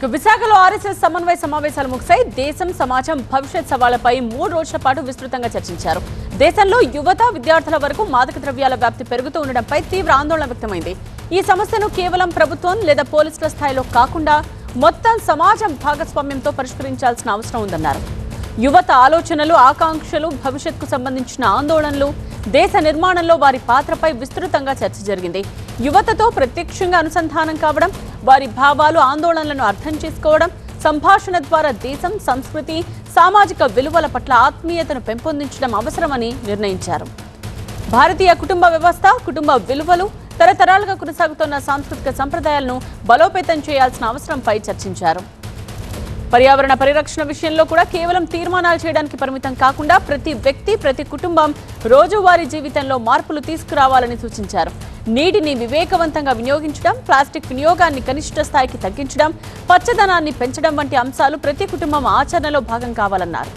విశాఖలో ఆర్ఎస్ఎస్ సమన్వయ సమావేశాలు ముగిశాయి. దేశం సమాజం భవిష్యత్ సవాళ్లపై 3 రోజుల పాటు విస్తృతంగా చర్చించారు. దేశంలో యువత విద్యార్థుల వరకు మాదక ద్రవ్యాల వ్యాప్తి పెరుగుతూ ఉండడంపై తీవ్ర ఆందోళన వ్యక్తమైంది. ఈ సమస్యను కేవలం ప్రభుత్వం లేదా పోలీసుల స్థాయిలో కాకుండా మొత్తం సమాజం భాగస్వామ్యంతో పరిష్కరించాల్సిన అవసరం ఉందన్నారు. యువత ఆలోచనలు, ఆకాంక్షలు, భవిష్యత్తుకు సంబంధించిన ఆందోళనలు, దేశ నిర్మాణంలో వారి పాత్రపై విస్తృతంగా చర్చ జరిగింది. యువతతో ప్రత్యక్షంగా అనుసంధానం కావడం, వారి భావాలు, ఆందోళనలను అర్థం చేసుకోవడం, సంభాషణ ద్వారా దేశం, సంస్కృతి, సామాజిక విలువల పట్ల ఆత్మీయతను పెంపొందించడం అవసరమని నిర్ణయించారు. భారతీయ కుటుంబ వ్యవస్థ, కుటుంబ విలువలు, తరతరాలుగా కొనసాగుతున్న సాంస్కృతిక సంప్రదాయాలను బలోపేతం చేయాల్సిన అవసరంపై చర్చించారు. పర్యావరణ పరిరక్షణ విషయంలో కూడా కేవలం తీర్మానాలు చేయడానికి పరిమితం కాకుండా ప్రతి వ్యక్తి, ప్రతి కుటుంబం రోజువారీ జీవితంలో మార్పులు తీసుకురావాలని సూచించారు. నీటిని వివేకవంతంగా వినియోగించడం, ప్లాస్టిక్ వినియోగాన్ని కనిష్ట స్థాయికి తగ్గించడం, పచ్చదనాన్ని పెంచడం వంటి అంశాలు ప్రతి కుటుంబం ఆచరణలో భాగం కావాలన్నారు.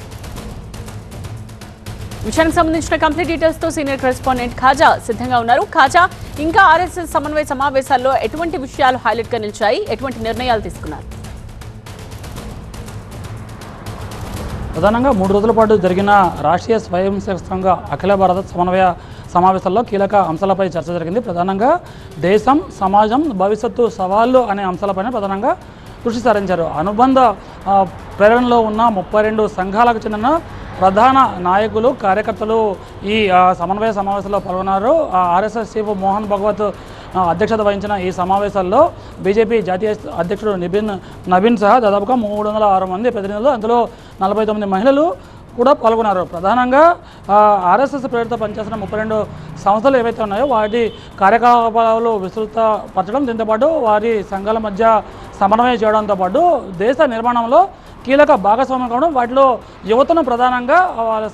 విషయానికి సంబంధించిన కంప్లీట్ డీటెయిల్స్ తో సీనియర్ కరెస్పాండెంట్ ఖాజా సిద్ధంగా ఉన్నారు. ఖాజా, ఇంకా ఆర్ఎస్ఎస్ సమన్వయ సమావేశాల్లో ఎటువంటి విషయాలు హైలైట్ గా నిలిచాయి, ఎటువంటి నిర్ణయాలు తీసుకున్నారు? ప్రధానంగా 3 రోజుల పాటు జరిగిన రాష్ట్రీయ స్వయం సేవక సంఘ అఖిల భారత సమన్వయ సమావేశాల్లో కీలక అంశాలపై చర్చ జరిగింది. ప్రధానంగా దేశం, సమాజం, భవిష్యత్తు సవాళ్లు అనే అంశాలపైన ప్రధానంగా దృష్టి సారించారు. అనుబంధ ప్రేరణలో ఉన్న 32 సంఘాలకు చెందిన ప్రధాన నాయకులు, కార్యకర్తలు ఈ సమన్వయ సమావేశంలో పాల్గొన్నారు. ఆర్ఎస్ఎస్ చీఫ్ మోహన్ భగవత్ అధ్యక్షత వహించిన ఈ సమావేశాల్లో బీజేపీ జాతీయ అధ్యక్షుడు నవీన్ సహా దాదాపుగా 306 మంది ప్రతినిధులు, అందులో 49 మహిళలు కూడా పాల్గొన్నారు. ప్రధానంగా ఆర్ఎస్ఎస్ పేరుతో పనిచేస్తున్న 32 సంస్థలు ఏవైతే ఉన్నాయో వాటి కార్యకలాపాలు విస్తృతపరచడం, దీంతోపాటు వారి సంఘాల మధ్య సమన్వయం చేయడంతో పాటు దేశ నిర్మాణంలో కీలక భాగస్వామ్యం కావడం, వాటిలో యువతను ప్రధానంగా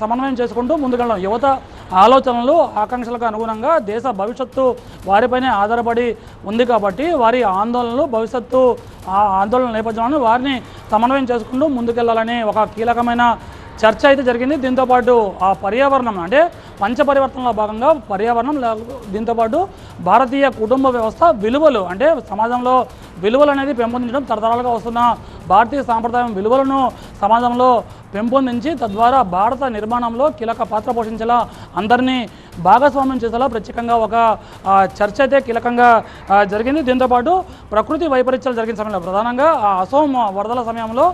సమన్వయం చేసుకుంటూ ముందుకెళ్ళడం, యువత ఆలోచనలు, ఆకాంక్షలకు అనుగుణంగా దేశ భవిష్యత్తు వారిపైనే ఆధారపడి ఉంది కాబట్టి వారి ఆందోళనలు, భవిష్యత్తు ఆందోళన నేపథ్యంలో వారిని సమన్వయం చేసుకుంటూ ముందుకెళ్లాలని ఒక కీలకమైన చర్చ అయితే జరిగింది. దీంతోపాటు ఆ పర్యావరణం అంటే పంచపరివర్తనలో భాగంగా పర్యావరణం, దీంతోపాటు భారతీయ కుటుంబ వ్యవస్థ విలువలు అంటే సమాజంలో విలువలు అనేది పెంపొందించడం, తరతరాలుగా వస్తున్న భారతీయ సాంప్రదాయం విలువలను సమాజంలో పెంపొందించి తద్వారా భారత నిర్మాణంలో కీలక పాత్ర పోషించేలా, అందరినీ భాగస్వామ్యం చేసేలా ప్రత్యేకంగా ఒక చర్చ అయితే కీలకంగా జరిగింది. దీంతోపాటు ప్రకృతి వైపరీత్యాలు జరిగిన సమయంలో ప్రధానంగా అసోం వరదల సమయంలో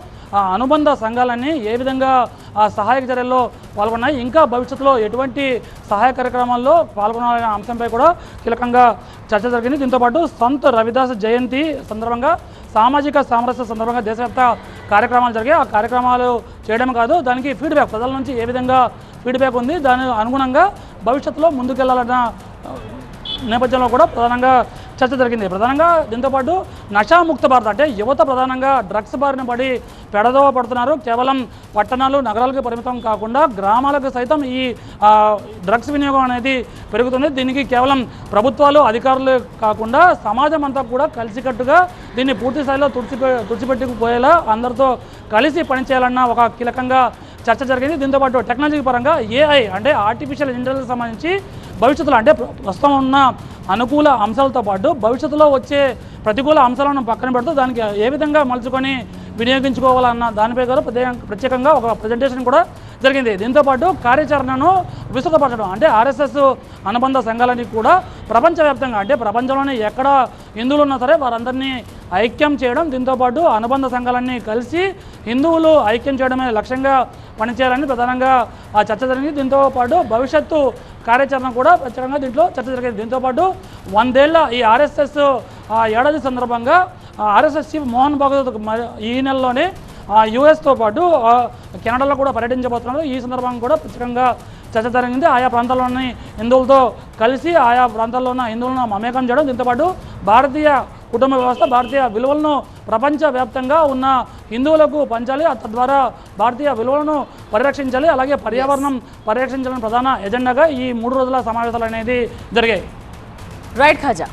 అనుబంధ సంఘాలన్నీ ఏ విధంగా సహాయక చర్యల్లో పాల్గొన్నాయి, ఇంకా భవిష్యత్తులో ఎటువంటి సహాయ కార్యక్రమాల్లో పాల్గొనాలనే అంశంపై కూడా కీలకంగా చర్చ జరిగింది. దీంతోపాటు సంత్ రవిదాస్ జయంతి సందర్భంగా, సామాజిక సామరస్య సందర్భంగా దేశవ్యాప్త కార్యక్రమాలు జరిగాయి. ఆ కార్యక్రమాలు చేయడం కాదు, దానికి ఫీడ్బ్యాక్ ప్రజల నుంచి ఏ విధంగా ఫీడ్బ్యాక్ ఉంది, దాని అనుగుణంగా భవిష్యత్తులో ముందుకెళ్లాలన్న నేపథ్యంలో కూడా ప్రధానంగా చర్చ జరిగింది. ప్రధానంగా దీంతోపాటు నషాముక్త భారత్ అంటే యువత ప్రధానంగా డ్రగ్స్ బారిన పడి పెడదోవ పడుతున్నారు. కేవలం పట్టణాలు, నగరాలకు పరిమితం కాకుండా గ్రామాలకు సైతం ఈ డ్రగ్స్ వినియోగం అనేది పెరుగుతుంది. దీనికి కేవలం ప్రభుత్వాలు, అధికారులు కాకుండా సమాజం అంతా కూడా కలిసికట్టుగా దీన్ని పూర్తి స్థాయిలో తుడిచిపెట్టుకుపోయేలా అందరితో కలిసి పనిచేయాలన్న ఒక కీలకంగా చర్చ జరిగింది. దీంతోపాటు టెక్నాలజీ పరంగా ఏఐ అంటే ఆర్టిఫిషియల్ ఇంటెలిజెన్స్ సంబంధించి భవిష్యత్తులో అంటే ప్రస్తుతం ఉన్న అనుకూల అంశాలతో పాటు భవిష్యత్తులో వచ్చే ప్రతికూల అంశాలను పక్కన పెడుతూ దానికి ఏ విధంగా మలుచుకొని వినియోగించుకోవాలన్న దానిపై కూడా ప్రత్యేకంగా ఒక ప్రజెంటేషన్ కూడా జరిగింది. దీంతోపాటు కార్యాచరణను విస్తృతపరచడం అంటే ఆర్ఎస్ఎస్ అనుబంధ సంఘాలని కూడా ప్రపంచవ్యాప్తంగా అంటే ప్రపంచంలోనే ఎక్కడ హిందువులు ఉన్నా సరే వారందరినీ ఐక్యం చేయడం, దీంతోపాటు అనుబంధ సంఘాలన్నీ కలిసి హిందువులు ఐక్యం చేయడమే లక్ష్యంగా పనిచేయాలని ప్రధానంగా ఆ చర్చ జరిగింది. దీంతోపాటు భవిష్యత్తు కార్యాచరణ కూడా ప్రత్యేకంగా దీంట్లో చర్చ జరిగింది. దీంతోపాటు 100 ఏళ్ల ఈ ఆర్ఎస్ఎస్ ఏడాది సందర్భంగా ఆర్ఎస్ఎస్ చీఫ్ మోహన్ భగవత్ ఈ నెలలోనే యుఎస్తో పాటు కెనడాలో కూడా పర్యటించబోతున్నారు. ఈ సందర్భంగా కూడా ప్రత్యేకంగా చర్చ జరిగింది. ఆయా ప్రాంతాల్లోని హిందువులతో కలిసి ఆయా ప్రాంతాల్లో ఉన్న హిందువులను మమేకం చేయడం, దీంతోపాటు భారతీయ కుటుంబ వ్యవస్థ, భారతీయ విలువలను ప్రపంచవ్యాప్తంగా ఉన్న హిందువులకు పంచాలి, తద్వారా భారతీయ విలువలను పరిరక్షించాలి, అలాగే పర్యావరణం పరిరక్షించాలని ప్రధాన ఎజెండాగా ఈ 3 రోజుల సమావేశాలు అనేది జరిగాయి. రైట్ ఖాజా.